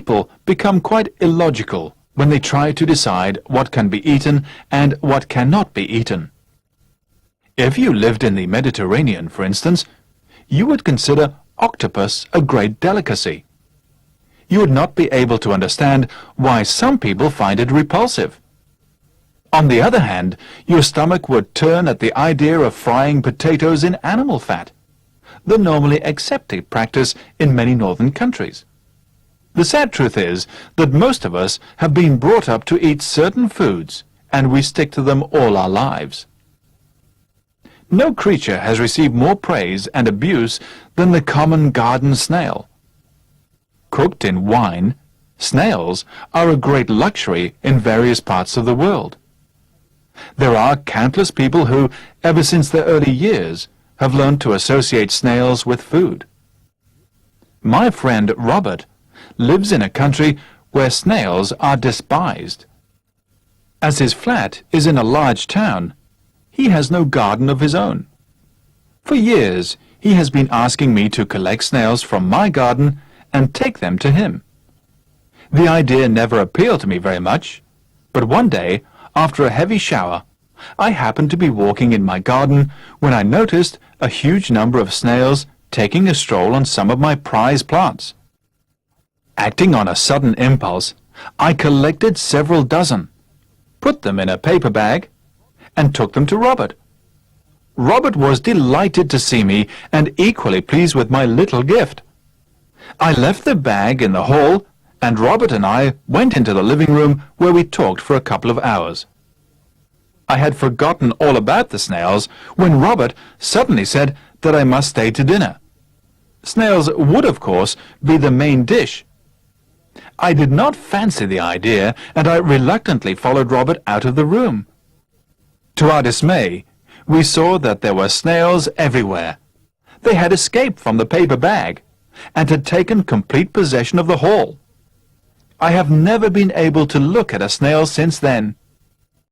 people become quite illogical when they try to decide what can be eaten and what cannot be eaten. If you lived in the Mediterranean, for instance, you would consider octopus a great delicacy. You would not be able to understand why some people find it repulsive. On the other hand, your stomach would turn at the idea of frying potatoes in animal fat, the normally accepted practice in many northern countries. The sad truth is that most of us have been brought up to eat certain foods, and we stick to them all our lives. No creature has received more praise and abuse than the common garden snail. Cooked in wine, snails are a great luxury in various parts of the world. There are countless people who, ever since their early years, have learned to associate snails with food. My friend Robert lives in a country where snails are despised. As his flat is in a large town, he has no garden of his own. For years, he has been asking me to collect snails from my garden and take them to him. The idea never appealed to me very much, but one day, after a heavy shower, I happened to be walking in my garden when I noticed a huge number of snails taking a stroll on some of my prize plants. Acting on a sudden impulse, I collected several dozen, put them in a paper bag, and took them to Robert. Robert was delighted to see me and equally pleased with my little gift. I left the bag in the hall, and Robert and I went into the living room where we talked for a couple of hours. I had forgotten all about the snails when Robert suddenly said that I must stay to dinner. Snails would, of course, be the main dish. I did not fancy the idea, and I reluctantly followed Robert out of the room. To our dismay, we saw that there were snails everywhere. They had escaped from the paper bag and had taken complete possession of the hall. I have never been able to look at a snail since then.